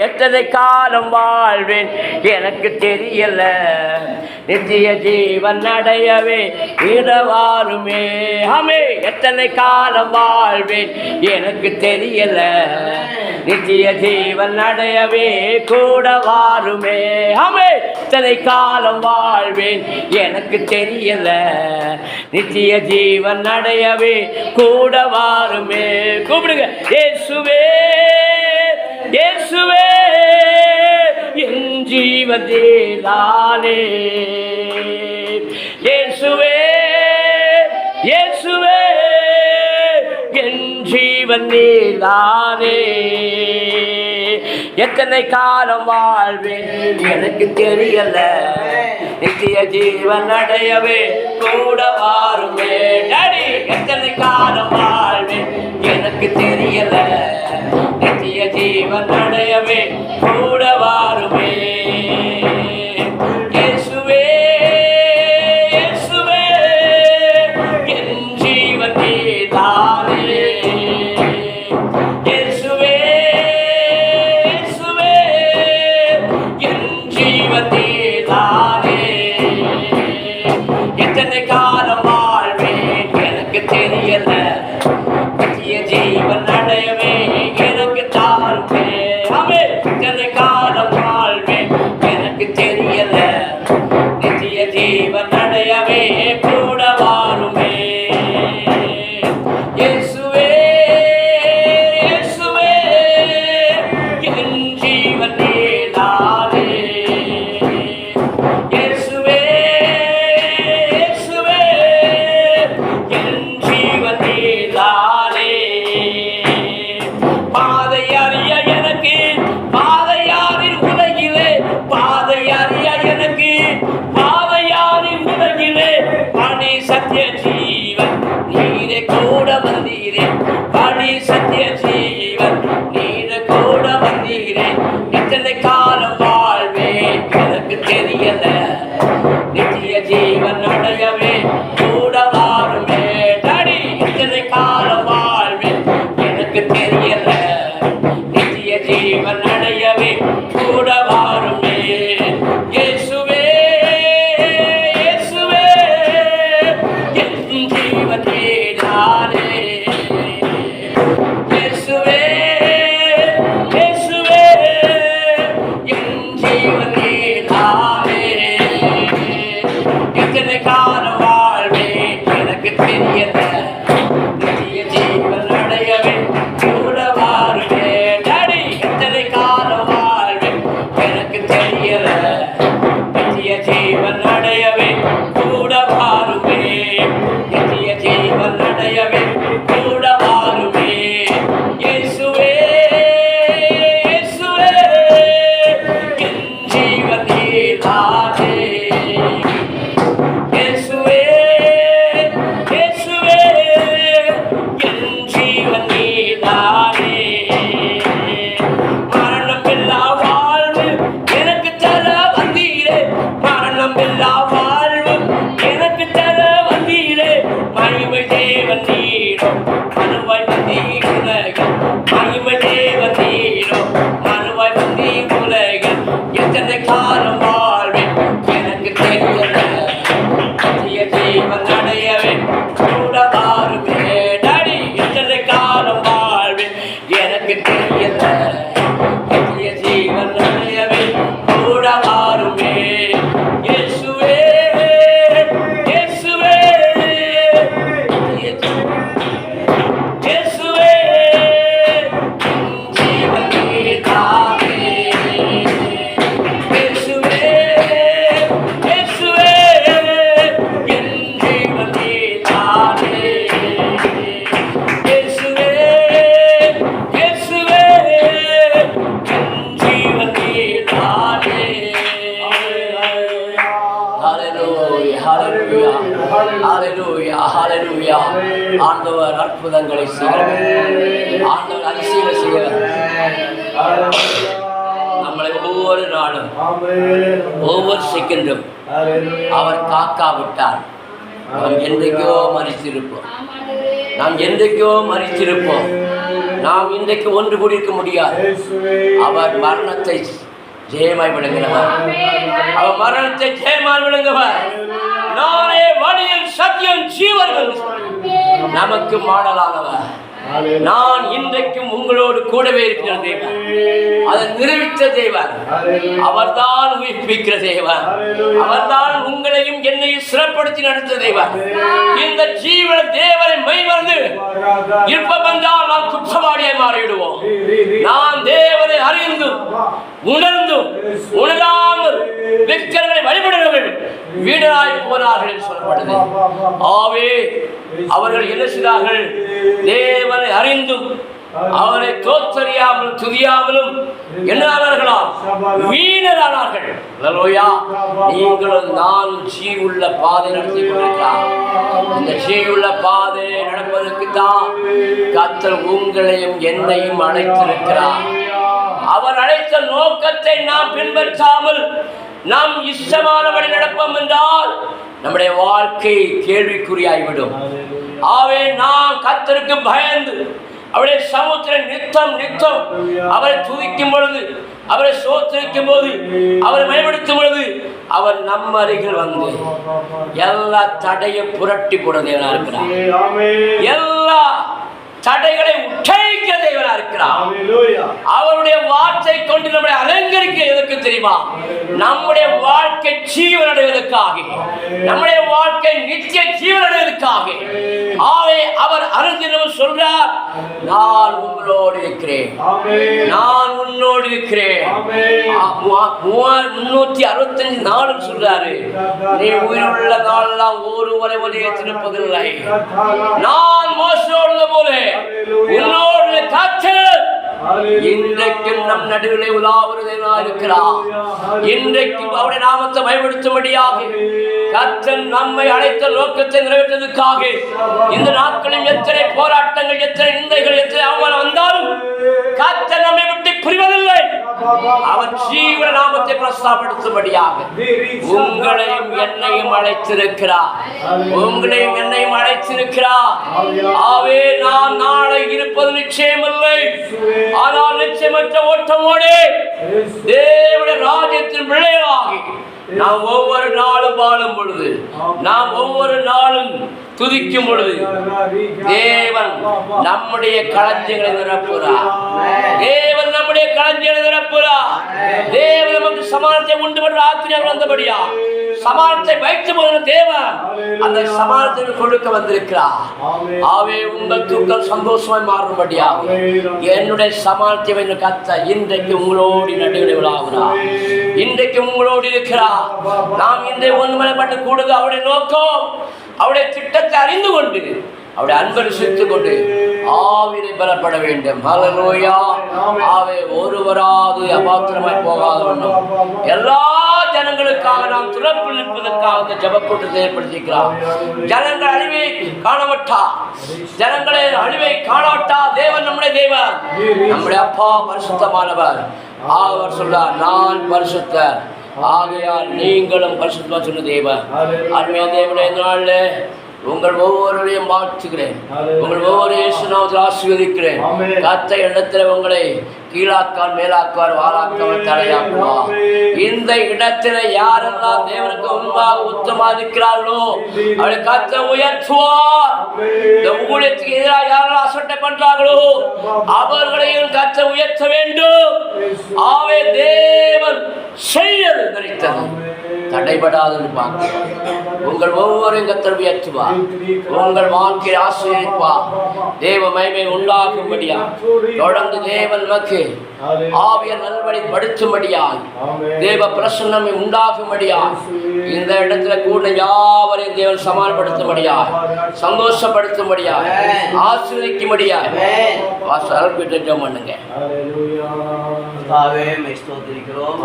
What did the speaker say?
எத்தனை காலம் வாழ்வேன் எனக்கு தெரியல, நித்திய ஜீவன் அடையவே இடவாருமே. ஆமே, எத்தனை காலம் வாழ்வேன் எனக்கு தெரியல, நித்திய ஜீவன் அடையவே கூட வாருமே. ஆமே, எத்தனை காலம் வாழ்வேன் எனக்கு தெரியல, நித்திய ஜீவன் அடையவே கூட வாருமே. கூப்பிடுங்க, இயேசுவே இயேசுவே என் ஜீவனே, இயேசுவே இயேசுவே என் ஜீவனே. எத்தனை காலம் வாழ்வேன் எனக்கு தெரியல, நித்திய ஜீவன் அடையவே கூட வாருமே. டாடி, எத்தனை காலம் வாழ்வேன் எனக்கு தெரியல, நித்திய ஜீவன் அடையவே கூட வாருமே. இயேசுவே இயேசுவே என் ஜீவனே தானே, இயேசுவே இயேசுவே என் ஜீவனே தானே. எத்தனை காலம் வாழ்வேன் எனக்கு தெரியல, நித்திய ஜீவன் அடையவே எனக்கு தாருமே. ஆமே, எத்தனை காலம் வாழ்வேன் எனக்கு தெரியல, நித்திய ஜீவன் அடையவே கூட வாருமே. இயேசுவே இயேசுவே என் ஜீவனே தானே, இயேசுவே இயேசுவே என் ஜீவனே தானே. பாதை அறிய எனக்கு பாதையாரின் உலகிலே, பாதை அறிய எனக்கு பாதையாரின் உலகிலே, பணி சத்திய ஜீவன் நீரே கூட வந்தீரே, பணி சத்திய ஜீவன் நீரே கூட வந்தீரே. எத்தனை காலம் வாழ்வேன் எனக்கு தெரியல, நித்திய ஜீவன் அடையவே கூட வாருமே. டாடி, எத்தனை காலம் வாழ்வேன் எனக்கு தெரியல, நித்திய ஜீவன் அடையவே கூட வாருமே. இயேசுவே இயேசுவே என் ஜீவனே தானே, இயேசுவே இயேசுவே என் ஜீவனே தானே. எத்தனை காலம் வாழ்வேன் எனக்கு தெரியல, நித்திய ஜீவன் அடையவே கூட வாருமே. டாடி, எத்தனை காலம் வாழ்வேன் எனக்கு தெரியல, நித்திய ஜீவன் அடையவே கூட வாருமே. நித்திய ஜீவன் அடையவே கூட வாருமே. இயேசுவே இயேசுவே என் ஜீவனே தானே, இயேசுவே இயேசுவே என் ஜீவனே தானே. மரணமில்லா வாழ்வு எனக்கு தர வந்தீரே, மரணமில்லா வாழ்வு எனக்கு தர வந்தீரே. மகிமை தேவன் நீரோ மனுவாய் வந்தீர் உலகம், மகிமை தேவன் நீரோ மனுவாய் வந்தீர் உலகம். எத்தனை காலம் வாழ்வேன் எனக்கு தெரியல, நித்திய ஜீவன் அடையவே கூட வாருமே. டாடி, எத்தனை காலம் வாழ்வேன் எனக்கு தெரியல, நித்திய ஜீவன் அடையவே கூட வாருமே. இயேசுவே இயேசுவே இயேசுவே என் ஜீவனே தானே, இயேசுவே இயேசுவே என் ஜீவனே தானே, இயேசுவே இயேசுவே என் ஜீவனே தானே. ஹல்லேலூயா ஹல்லேலூயா ஹல்லேலூயா ஹல்லேலூயா. ஆண்டவர் அற்புதங்களை செய்கிறார், ஆண்டவர் அதிசயங்களை செய்கிறார். நம்மளை ஒவ்வொரு நாளும் ஒவ்வொரு செகண்டும் அவர் காக்காவிட்டார் நாம் என்றைக்கோ மறித்திருப்போம், நாம் என்றைக்கோ மறித்திருப்போம். நாம் இன்றைக்கு ஒன்று கூடியிருக்க முடியாது. அவர் மரணத்தை ஜெயமாய் விளங்குகிறவர். அவர் மரணத்தை ஜெயமாய் விளங்குவர். நானே வழியில் சத்தியம் ஜீவன் நமக்கு மாடலானவர். நான் இன்றைக்கும் உங்களோடு கூடவே இருக்கிற தேவன், அதை நிரூபித்த தேவன், அவர்தான் உயிர்ப்பிக்கிற தேவன், அவர்தான் உங்களையும் என்னையும் சிறப்படுத்தி நடத்த தேவன். இந்த ஜீவன தேவனை மெய்மறந்து இருப்பவென்றால் நாம் குற்றவாளியாய் மாறிவிடுவோம். நாம் தேவனை அறிந்தும் உணர்ந்தும் உணராமல் விக்கிரங்களை வழிபடுகிறவர்கள் வீணராய் போனார்கள் என்று சொல்லப்படுது. ஆவே அவர்கள் என்ன செய்தார்கள்? தேவனை அறிந்தும் அவரை தோற்றறியாமலும் துதியாமலும் என்ன ஆனார்களாம்? வீணரானார்கள். நீங்களும் நானும் ஜீவுள்ள பாதை நடத்தி கொண்டிருக்கிறார். இந்த ஜீவுள்ள பாதை நடப்பதற்கு தான் கர்த்தர் உங்களையும் என்னையும் அழைத்திருக்கிறார். அவர் அழைத்த நோக்கத்தை நாம் பின்பற்றாமல் நாம் இஷ்டமானபடி நடப்போம் என்றால் நம்முடைய வாழ்க்கை கேள்விக்குறியாகிவிடும். ஆவே நாம் கர்த்தருக்கு பயந்து அவருடைய சமுத்திரம் நித்தம் நித்தம் அவரை துதிக்கும் பொழுது, அவரை சோத்திரிக்கும் போது, அவரை மேம்படுத்தும் பொழுது அவர் நம்ம அருகில் வந்து எல்லா தடையும் புரட்டி போட தேவனா இருக்கிறார். எல்லா தடைகளை உற்றைக்க தேவனா இருக்கிறார். அவருடைய வார்த்தை கொண்டு நம்முடைய அலங்கரிக்க எதற்கு தெரியுமா? நம்முடைய வாழ்க்கை ஜீவனடைவதற்காக, நம்முடைய வாழ்க்கை நித்திய ஜீவனடைவதற்காக. ஆவே அவர் அருந்தினம் சொல்றார், நான் உங்களோடு இருக்கிறேன், நான் உன்னோடு இருக்கிறேன். 365 நாளும் சொல்றாரு, நீ உயிருள்ள நாளெல்லாம் ஒருவரை திருப்பதில்லை. நான் மோசோடு போல உன்னோடு கர்த்தர் இன்றைக்கும் நம் நடுவிலே உலாவுறதா இருக்கிறார். இன்றைக்கும் அவருடைய நாமத்தை பயன்படுத்தும்படியாக கர்த்தர் நம்மை அழைத்த நோக்கத்தை நிறைவேற்றதுக்காக இந்த நாட்களில் எத்தனை போராட்டங்கள், எத்தனை நிந்தைகள், எத்தனை அவமானம் வந்தாலும் கர்த்தர் நம்மை விட்டு புரிவதில்லை. அவர் ஜீவன நாமத்தை பிரஸ்தாபடுத்தும்படியாக உங்களையும் என்னையும் அழைத்திருக்கிறார். உங்களையும் என்னையும் அழைத்திருக்கிறார். ஆவே நாம் நாளை இருப்பது நிச்சயமில்லை. ஆனால் நிச்சயமற்ற ஓட்டமோடு தேவனுடைய ராஜ்யத்தின் பிள்ளைகளாகி நாம் ஒவ்வொரு நாளும் வாழும் பொழுது, நாம் ஒவ்வொரு நாளும் துதிக்கும் பொழுது தேவன் நம்முடைய களஞ்சியங்களை நிரப்புகிறார். தேவன் நம்முடைய களஞ்சியங்களை நிரப்புகிறார். தேவன் நமக்கு சமானத்தை உண்டு பண்ண ஆத்மியாக வந்தபடியா சமானத்தை வைத்து போன தேவன் அந்த சமானத்தை கொடுக்க வந்திருக்கிறார். ஆவே உங்கள் தூக்கம் சந்தோஷமாய் மாறும்படியா என்னுடைய சமானத்தை கத்த இன்றைக்கு உங்களோடு நடுவில் விழாகிறார். இன்றைக்கு உங்களோடு இருக்கிறார். நாம் இன்றைய ஒன்றுமலைப்பட்டு கூடுது அவருடைய நோக்கம், அவருடைய திட்டத்தை அறிந்து கொண்டு அவருடைய அன்பை ருசித்துக் கொண்டு ஆவினை பெறப்பட வேண்டும். ஹல்லேலூயா. ஆவே ஒருவராது அபாத்திரமாய் போகாத வேண்டும். எல்லா ஜனங்களுக்காக நாம் துறப்பில் நிற்பதற்காக ஜெபக்கூட்டத்தை ஏற்படுத்தியிருக்கிறார். ஜனங்கள் அழிவை காணவட்டா, ஜனங்களை அழிவை காணவட்டா தேவன் நம்முடைய தேவன், நம்முடைய அப்பா பரிசுத்தமானவர். அவர் சொல்றார், நான் பரிசுத்தர், ஆகையால் நீங்களும் பரிசுத்தமா சொன்ன தேவன். அருமையா தேவனுடைய நாள்ல உங்கள் ஒவ்வொருவரையும் வாழ்த்துகிறேன். உங்கள் ஒவ்வொரு இயேசுநாமத்தில் ஆசீர்வதிக்கிறேன். கர்த்தர் இடத்துல உங்களை கீழாக்கால் மேலாக்கார் வாழாக்கால் தலையாக்குவார். இந்த இடத்துல யாரெல்லாம் தேவனுக்கு முன்பாக உத்தமா இருக்கிறார்களோ அவரை கர்த்தர் உயர்த்துவார். இந்த ஊழியத்துக்கு எதிராக யாரெல்லாம் அசட்டை பண்றாங்களோ அவர்களையும் கர்த்தர் உயர்த்த வேண்டும். ஆவே தேவன் செய்யது நினைத்தது தடைபடாது உங்கள் ஒவ்வொருவரையும் கர்த்தர் உயர்த்துவார். உங்கள் வாழ்க்கையை ஆசீர்வதிப்பார். தேவ மகிமை உண்டாகும்படியா தொடர்ந்து தேவன் நமக்கு ஆவிய நல்வழி படுத்தும்படியாய் தேவ பிரசன்னமை உண்டாகும்படியாய் இந்த இடத்துல கூட யாவரையும் தேவன் சமாளப்படுத்தும்படியாய் சந்தோஷப்படுத்தும்படியாய் ஆசீர்வதிக்கும்படியாய் ஜெபம் பண்ணுங்க. ஸ்தோத்திரிக்கிறோம்.